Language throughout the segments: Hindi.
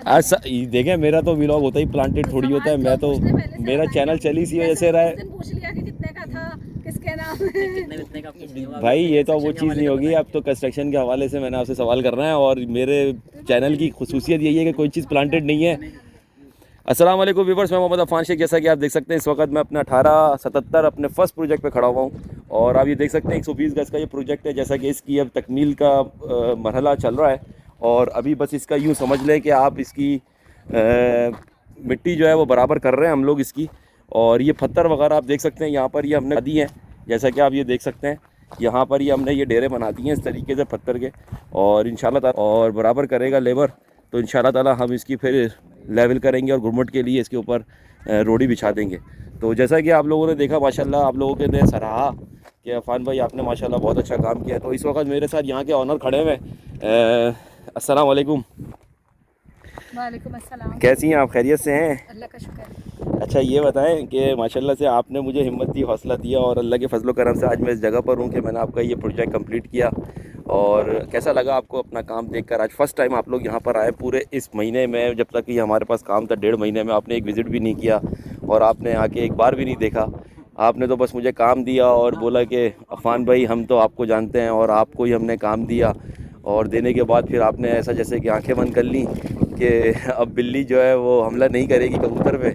आज देखें, मेरा तो व्लॉग होता ही प्लांटेड थोड़ी होता है। मैं तो मेरा चैनल चल इसी वजह से रहा है। पूछ लिया कि कितने का था, किसके नाम कितने का पूछ लिया भाई ये तो वो चीज़ नहीं होगी। अब तो कंस्ट्रक्शन के हवाले से मैंने आपसे सवाल करना है, और मेरे चैनल की खुसूसियत यही है कि कोई चीज़ प्लांटेड नहीं है। अस्सलाम वालेकुम व्यूवर्स, मैं मोहम्मद अफान शेख। जैसा कि आप देख सकते हैं, इस वक्त मैं अपना 1877 अपने फर्स्ट प्रोजेक्ट पे खड़ा हुआ हूँ, और आप ये देख सकते हैं 120 गज का ये प्रोजेक्ट है। जैसा कि इसकी अब तकमील का मरहला चल रहा है, और अभी बस इसका यूँ समझ लें कि आप इसकी मिट्टी जो है वो बराबर कर रहे हैं हम लोग इसकी। और ये पत्थर वगैरह आप देख सकते हैं यहाँ पर, ये हमने दी हैं। जैसा कि आप ये देख सकते हैं, यहाँ पर ये हमने ये डेरे बना दिए हैं इस तरीके से पत्थर के, और इंशाल्लाह ताला और बराबर करेगा लेबर, तो इंशाल्लाह ताला हम इसकी फिर लेवल करेंगे और गुरमट के लिए इसके ऊपर रोड़ी बिछा देंगे। तो जैसा कि आप लोगों ने देखा, माशाल्लाह आप लोगों के ने सराहा कि अफान भाई आपने माशाल्लाह बहुत अच्छा काम किया। तो इस वक्त मेरे साथ यहाँ के ऑनर खड़े हुए हैं। अस्सलाम वालेकुम। वालेकुम अस्सलाम। कैसी हैं आप, खैरियत से हैं? अल्लाह का शुक्र। अच्छा ये बताएं कि माशाल्लाह से आपने मुझे हिम्मत दी, हौसला दिया, और अल्लाह के फजलो करम से आज मैं इस जगह पर हूँ कि मैंने आपका ये प्रोजेक्ट कंप्लीट किया। और कैसा लगा आपको अपना काम देखकर? आज फर्स्ट टाइम आप लोग यहाँ पर आए पूरे इस महीने में, जब तक ये हमारे पास काम था 1.5 महीने में आपने एक विज़िट भी नहीं किया, और आपने आके एक बार भी नहीं देखा। आपने तो बस मुझे काम दिया और बोला कि अफान भाई हम तो आपको जानते हैं, और आपको ही हमने काम दिया। और देने के बाद फिर आपने ऐसा जैसे कि आंखें बंद कर ली कि अब बिल्ली जो है वो हमला नहीं करेगी कबूतर पे।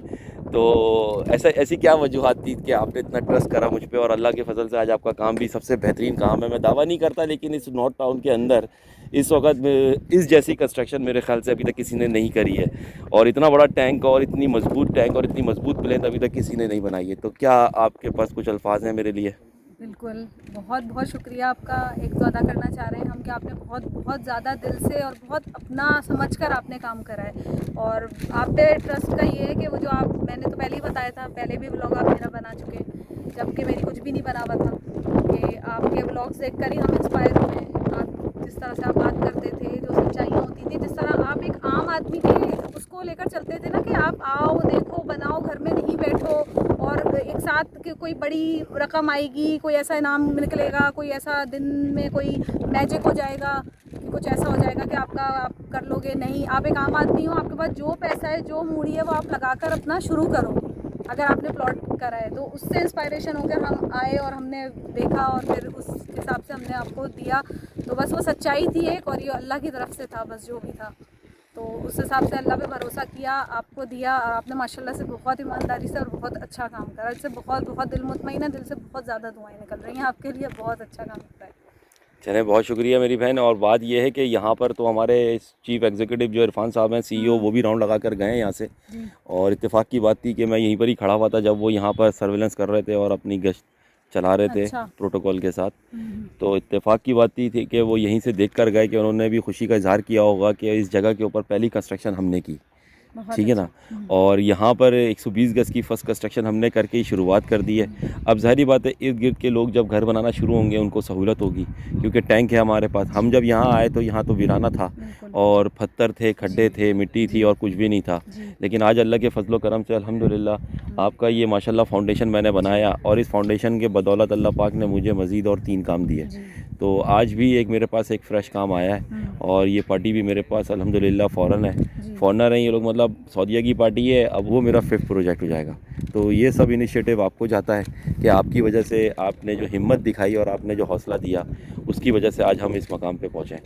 तो ऐसा ऐसी क्या वजूहत थी कि आपने इतना ट्रस्ट करा मुझ पे, और अल्लाह के फजल से आज आपका काम भी सबसे बेहतरीन काम है। मैं दावा नहीं करता, लेकिन इस नॉर्थ टाउन के अंदर इस वक्त में इस जैसी कंस्ट्रक्शन मेरे ख्याल से अभी तक किसी ने नहीं करी है, और इतना बड़ा टैंक और इतनी मजबूत टैंक और इतनी मजबूत प्लेन अभी तक किसी ने नहीं बनाई है। तो क्या आपके पास कुछ अल्फाज हैं मेरे लिए? बिल्कुल, बहुत बहुत शुक्रिया आपका एक तो अदा करना चाह रहे हैं हम कि आपने बहुत बहुत ज़्यादा दिल से और बहुत अपना समझकर आपने काम करा है। और आप पे ट्रस्ट का ये है कि वो जो आप, मैंने तो पहले ही बताया था, पहले भी व्लॉग आप मेरा बना चुके हैं जबकि मेरी कुछ भी नहीं बना हुआ था, कि आपके व्लॉग्स देखकर ही हम इंस्पायर हुए हैं। आप जिस तरह से आप बात करते थे, जो सच्चाइयाँ होती थी, जिस तरह आप एक आम आदमी के उसको लेकर चलते थे ना, कि आप आओ देखो बनाओ, घर में नहीं बैठो, और एक साथ कि कोई बड़ी रकम आएगी, कोई ऐसा इनाम निकलेगा, कोई ऐसा दिन में कोई मैजिक हो जाएगा कि कुछ ऐसा हो जाएगा कि आपका आप कर लोगे। नहीं, आप एक आम आदमी हो, आपके पास जो पैसा है जो मूड़ी है वो आप लगाकर अपना शुरू करो। अगर आपने प्लॉट करा है तो उससे इंस्पायरेशन होकर हम आए और हमने देखा, और फिर उस हिसाब से हमने आपको दिया। तो बस वो सच्चाई थी एक, और ये अल्लाह की तरफ से था बस जो भी था। तो उस हिसाब से अल्लाह पे भरोसा किया, आपको दिया, और आपने माशाल्लाह से बहुत ईमानदारी से और बहुत अच्छा काम करा। इससे बहुत बहुत दिल मुतमईन है, दिल से बहुत ज़्यादा दुआएं निकल रही हैं आपके लिए। बहुत अच्छा काम कर रहा है। चले, बहुत शुक्रिया मेरी बहन। और बात यह है कि यहाँ पर तो हमारे चीफ एग्जीक्यूटिव जो इरफान साहब हैं, सीईओ, वो भी राउंड लगा कर गए हैं यहाँ से। और इत्तेफाक की बात थी कि मैं यहीं पर ही खड़ा हुआ था जब वो यहाँ पर सर्वेलेंस कर रहे थे और अपनी गश्त चला रहे थे अच्छा। प्रोटोकॉल के साथ। तो इत्तेफाक की बात थी कि वो यहीं से देख कर गए, कि उन्होंने भी खुशी का इजहार किया होगा कि इस जगह के ऊपर पहली कंस्ट्रक्शन हमने की, बहुत ठीक है ना। और यहाँ पर 120 गज की फर्स्ट कंस्ट्रक्शन हमने करके ही शुरुआत कर दी है। अब ज़ाहिर बात है, इर्द गिर्द के लोग जब घर बनाना शुरू होंगे उनको सहूलत होगी, क्योंकि टैंक है हमारे पास। हम जब यहाँ आए तो यहाँ तो वीराना था, और पत्थर थे, खड्डे थे, मिट्टी थी, और कुछ भी नहीं था। लेकिन आज अल्लाह के फजलो करम से अल्हम्दुलिल्लाह आपका ये माशाल्लाह फाउंडेशन मैंने बनाया, और इस फाउंडेशन के बदौलत अल्लाह पाक ने मुझे मज़ीद और 3 काम दिए। तो आज भी एक मेरे पास एक फ़्रेश काम आया है, और ये पार्टी भी मेरे पास अल्हम्दुलिल्लाह फ़ौरन है। फॉरनर हैं ये लोग, मतलब सऊदीया की पार्टी है। अब वो मेरा 5th प्रोजेक्ट हो जाएगा। तो ये सब इनिशिएटिव आपको जाता है कि आपकी वजह से, आपने जो हिम्मत दिखाई और आपने जो हौसला दिया, उसकी वजह से आज हम इस मकाम पे पहुँचे।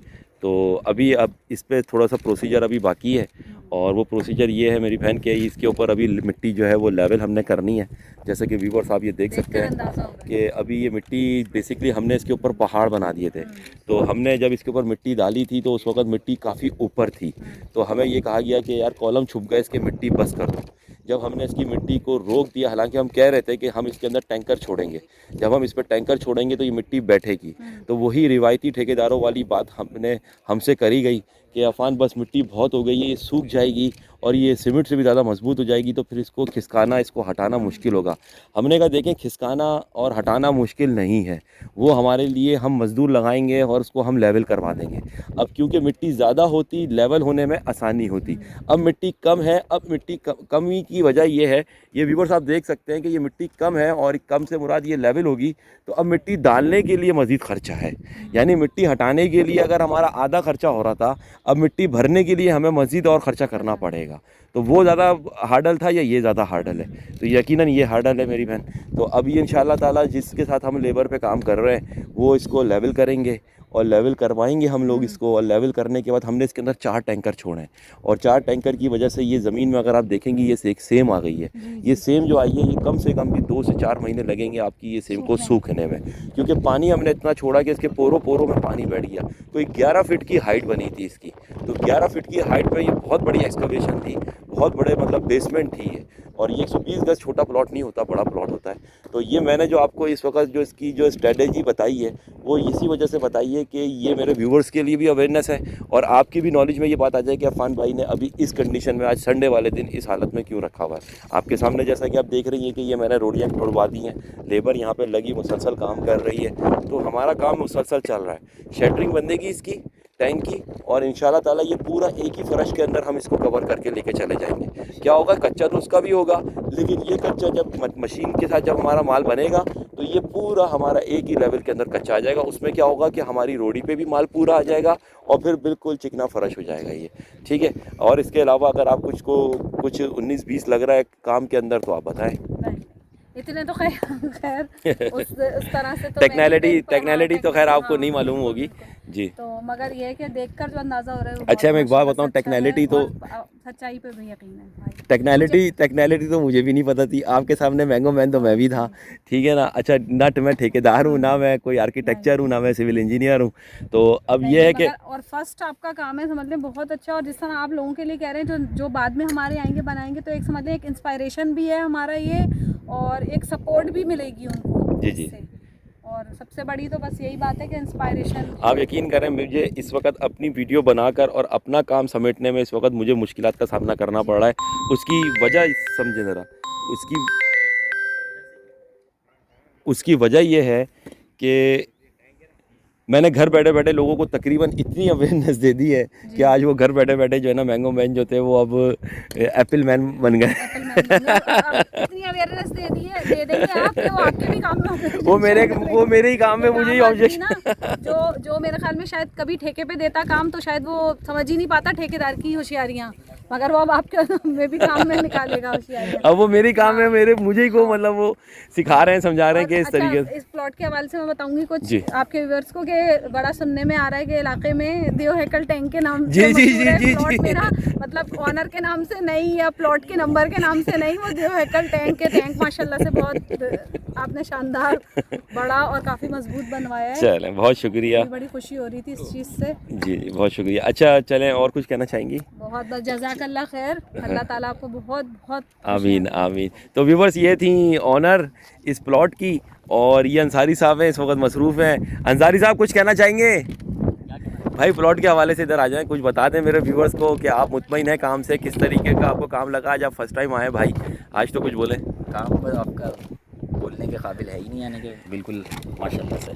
तो अभी अब इस पे थोड़ा सा प्रोसीजर अभी बाकी है, और वो प्रोसीजर ये है मेरी बहन कि इसके ऊपर अभी मिट्टी जो है वो लेवल हमने करनी है। जैसे कि व्यूवर्स आप ये देख सकते हैं कि अभी ये मिट्टी बेसिकली हमने इसके ऊपर पहाड़ बना दिए थे। तो हमने जब इसके ऊपर मिट्टी डाली थी तो उस वक्त मिट्टी काफ़ी ऊपर थी, तो हमें ये कहा गया कि यार कॉलम छुप गए, इसकी मिट्टी बस कर दो। जब हमने इसकी मिट्टी को रोक दिया, हालांकि हम कह रहे थे कि हम इसके अंदर टैंकर छोड़ेंगे, जब हम इस पर टैंकर छोड़ेंगे तो ये मिट्टी बैठेगी। तो वही रिवायती ठेकेदारों वाली बात हमसे करी गई कि अफान बस मिट्टी बहुत हो गई है, ये सूख जाएगी और ये सीमेंट से भी ज़्यादा मजबूत हो जाएगी, तो फिर इसको खिसकाना, इसको हटाना मुश्किल होगा। हमने कहा देखें, खिसकाना और हटाना मुश्किल नहीं है, वो हमारे लिए हम मज़दूर लगाएंगे और उसको हम लेवल करवा देंगे। अब क्योंकि मिट्टी ज़्यादा होती, लेवल होने में आसानी होती। अब मिट्टी कम है, अब मिट्टी कमी की वजह ये है, ये व्यूअर्स आप देख सकते हैं कि ये मिट्टी कम है, और कम से मुराद ये लेवल होगी। तो अब मिट्टी डालने के लिए मज़ीद ख़र्चा है, यानी मिट्टी हटाने के लिए अगर हमारा आधा खर्चा हो रहा था, अब मिट्टी भरने के लिए हमें मज़ीद और ख़र्चा करना पड़ेगा। तो वो ज़्यादा हार्डल था या ये ज़्यादा हार्डल है? तो यकीनन ये हार्डल है मेरी बहन। तो अब ये इंशाअल्लाह ताला जिसके साथ हम लेबर पे काम कर रहे हैं वो इसको लेवल करेंगे और लेवल करवाएंगे हम लोग इसको, और लेवल करने के बाद हमने इसके अंदर 4 टैंकर छोड़े हैं, और 4 टैंकर की वजह से ये ज़मीन में अगर आप देखेंगे ये एक सेम आ गई है। ये सेम जो आई है ये कम से कम भी 2 से 4 महीने लगेंगे आपकी ये सेम को सूखने में, क्योंकि पानी हमने इतना छोड़ा कि इसके पोरों पोरों में पानी बैठ गया। तो 11 फीट की हाइट बनी थी इसकी, तो 11 फीट की हाइट में ये बहुत बड़ी एक्सकवेशन थी, बहुत बड़े मतलब बेसमेंट थी ये। और ये 120 गज छोटा प्लॉट नहीं होता, बड़ा प्लॉट होता है। तो ये मैंने जो आपको इस वक्त जो इसकी जो स्ट्रेटेजी बताई है वो इसी वजह से बताई है कि ये मेरे व्यूवर्स के लिए भी अवेयरनेस है और आपकी भी नॉलेज में ये बात आ जाए कि अफान भाई ने अभी इस कंडीशन में आज संडे वाले दिन इस हालत में क्यों रखा हुआ है। आपके सामने जैसा कि आप देख रही हैं कि ये मैंने रोडियाँ तोड़वा दी हैं, लेबर यहाँ पर लगी मुसलसल काम कर रही है, तो हमारा काम मुसलसल चल रहा है। शटरिंग बंदेगी इसकी टैंक की, और इंशाल्लाह ताला ये पूरा एक ही फर्श के अंदर हम इसको कवर करके लेके चले जाएंगे। क्या होगा, कच्चा तो उसका भी होगा, लेकिन ये कच्चा जब मशीन के साथ जब हमारा माल बनेगा तो ये पूरा हमारा एक ही लेवल के अंदर कच्चा आ जाएगा। उसमें क्या होगा कि हमारी रोडी पे भी माल पूरा आ जाएगा और फिर बिल्कुल चिकना फर्श हो जाएगा ये, ठीक है। और इसके अलावा अगर आप कुछ 19-20 लग रहा है काम के अंदर तो आप बताएं। इतने तो खैर उस तरह से तो टेक्नोलॉजी तो खैर आपको नहीं मालूम होगी जी। तो मगर ये है कि देखकर जो अंदाज़ा हो रहा है। अच्छा मैं एक बात बताऊं, टेक्नोलॉजी तो सच्चाई पे भी यकीन है भाई। टेक्नोलॉजी तो मुझे भी नहीं पता थी, आपके सामने मैंगो मैन तो मैं भी था, ठीक है ना। अच्छा ना मैं ठेकेदार हूँ, ना मैं कोई आर्किटेक्चर हूँ, ना मैं सिविल इंजीनियर हूँ। तो अब ये है कि और फर्स्ट आपका काम है समझ लें बहुत अच्छा। और जिस तरह आप लोगों के लिए कह रहे हैं जो बाद में हमारे आएंगे बनाएंगे, तो एक समझ लें एक इंस्पायरेशन भी है हमारा ये, और एक सपोर्ट भी मिलेगी उनको जी। और सबसे बड़ी तो बस यही बात है कि इंस्पायरेशन। आप यकीन करें मुझे इस वक्त अपनी वीडियो बनाकर और अपना काम समेटने में इस वक्त मुझे मुश्किलात का सामना करना पड़ रहा है। उसकी वजह समझे ज़रा, उसकी वजह ये है कि मैंने घर बैठे बैठे लोगों को तकरीबन इतनी अवेयरनेस दे दी है कि आज वो घर बैठे बैठे जो है ना मैंगो मैन जो थे वो अब एप्पल मैन बन गए। इतनी अवेयरनेस दे दी है, दे देंगे आप कि वो आपके भी काम में होगा। वो मेरे ही काम में, मुझे ही ऑब्जेक्शन जो मेरे ख्याल में शायद कभी ठेके पे देता काम तो शायद वो समझ ही नहीं पाता ठेकेदार की होशियारियाँ, मगर वो अब आपके में भी काम में निकालेगा होशियारियाँ। अब वो मेरे काम में मुझे ही को मतलब वो सिखा रहे हैं, समझा रहे हैं कि इस तरीके से। इस प्लॉट के हवाले से मैं बताऊंगी कुछ आपके व्यूअर्स को कि बड़ा सुनने में आ रहा है कि इलाके में देव हैकल टैंक के नाम से प्लॉट मेरा मतलब ऑनर के नाम से नहीं या प्लॉट के नंबर के नाम से नहीं, वो देव हैकल टैंक माशाल्लाह से बहुत आपने शानदार बड़ा और काफ़ी मजबूत बनवाया है। चलें बहुत शुक्रिया, बड़ी खुशी हो रही थी इस चीज़ से। जी बहुत शुक्रिया। अच्छा चलें और कुछ कहना चाहेंगी? बहुत जज़ाकल्लाह खैर, अल्लाह ताला आपको बहुत बहुत आमीन आमीन। तो व्यूवर्स ये थी ऑनर इस प्लॉट की, और ये अंसारी साहब हैं, इस वक्त मसरूफ़ हैं। अंसारी साहब कुछ कहना चाहेंगे? भाई प्लॉट के हवाले से इधर आ जाएं, कुछ बता दें मेरे व्यूवर्स को कि आप मुतमईन हैं काम से, किस तरीके का आपको काम लगा, आज आप फर्स्ट टाइम आए भाई, आज तो कुछ बोलें। काम पर आपका बोलने के काबिल है ही नहीं, यानी कि बिल्कुल माशाल्लाह से,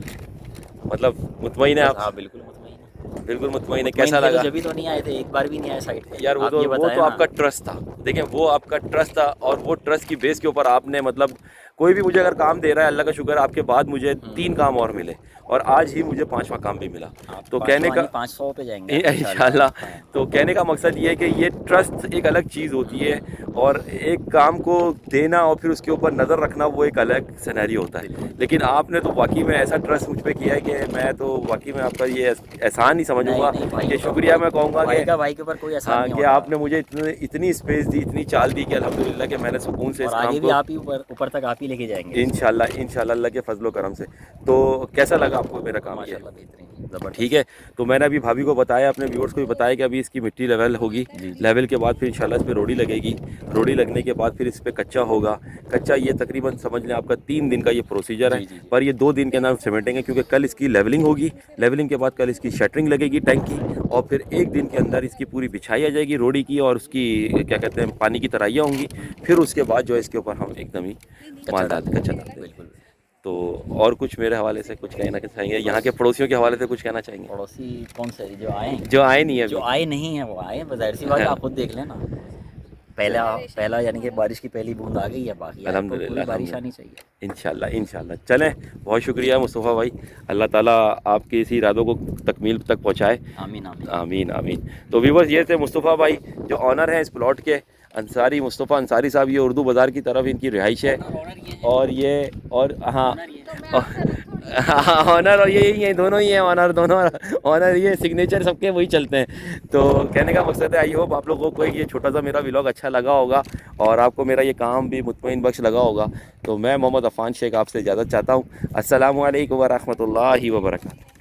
मतलब मुतमईन है आप? हाँ बिल्कुल मुतमईन है, बिल्कुल मुतमईन है। कैसा लगा? जब भी तो नहीं आए थे, एक बार भी नहीं आए साइड पे यार। वो तो आपका ट्रस्ट था, देखें वो आपका ट्रस्ट था, और वो ट्रस्ट की बेस के ऊपर आपने मतलब कोई भी मुझे अगर काम दे रहा है, अल्लाह का शुक्र है आपके बाद मुझे 3 काम और मिले, और आज ही मुझे 5वां काम भी मिला। तो कहने का 500 पे जाएंगे इंशाल्लाह। तो कहने का मकसद ये है कि ये ट्रस्ट एक अलग चीज़ होती है, और एक काम को देना और फिर उसके ऊपर नज़र रखना वो एक अलग सिनेरियो होता है। लेकिन आपने तो वाकई में ऐसा ट्रस्ट मुझ पर किया है कि मैं तो वाकई में आपका ये एहसान ही समझूंगा कि शुक्रिया मैं कहूँगा कि भाई के ऊपर कोई एहसान नहीं कि आपने मुझे इतनी स्पेस दी, इतनी चाल दी कि अल्हम्दुलिल्लाह कि मैंने सुकून से इस काम को आप ही ऊपर तक आप ही लेके जाएंगे इंशाल्लाह अल्लाह के फजलो करम से। तो कैसा लगा आपको मेरा काम? ठीक है। तो मैंने अभी भाभी को बताया, अपने व्यूअर्स को भी बताया कि अभी इसकी मिट्टी लेवल होगी, लेवल के बाद फिर इंशाल्लाह इस पर रोड़ी लगेगी, रोड़ी लगने के बाद फिर इस पर कच्चा होगा। कच्चा ये तकरीबन समझ लें आपका 3 दिन का ये प्रोसीजर है, पर ये 2 दिन के अंदर सीमेंटेंगे, क्योंकि कल इसकी लेवलिंग होगी, लेवलिंग के बाद कल इसकी शटरिंग लगेगी टैंक की, और फिर 1 दिन के अंदर इसकी पूरी बिछाई आ जाएगी रोड़ी की, और उसकी क्या कहते हैं पानी की तराइयाँ होंगी। फिर उसके बाद जो है इसके ऊपर हम एकदम ही माल डाल कच्चा डाल देंगे। तो और कुछ मेरे हवाले से कुछ कहना चाहेंगे? यहाँ के पड़ोसियों के हवाले से कुछ कहना चाहेंगे? पड़ोसी कौन से जो आए नहीं है, जो आए नहीं है वो आए, जाहिर सी बात है, आप खुद देख लेना। पहला यानी कि बारिश की पहली बूंद आ गई है, बाकी आगे तो अल्हम्दुलिल्लाह, पूरी बारिश अल्हम्दुलिल्लाह। आनी चाहिए। इंशाल्लाह इंशाल्लाह। चलें, बहुत शुक्रिया मुस्तफ़ा भाई, अल्लाह ताला आपके इसी इरादों को तकमील तक पहुँचाए। आमीन आमीन। आमीन आमीन। तो व्यूवर्स, ये थे मुस्तफ़ा भाई जो ऑनर हैं इस प्लॉट के, अंसारी, मुस्तफ़ा अंसारी साहब। ये उर्दू बाज़ार की तरफ इनकी रिहाइश है। और ये और हाँ ऑनर और ये ही हैं, दोनों ही हैं ऑनर, दोनों ऑनर, ये सिग्नेचर सबके वही चलते हैं। तो कहने का मकसद है, आई होप आप लोगों को ये छोटा सा मेरा व्लॉग अच्छा लगा होगा और आपको मेरा ये काम भी मुतमईन बख्श लगा होगा। तो मैं मोहम्मद अफ़ान शेख आपसे इजाज़त चाहता हूँ। अस्सलामु अलैकुम व रहमतुल्लाहि व बरकातुहू।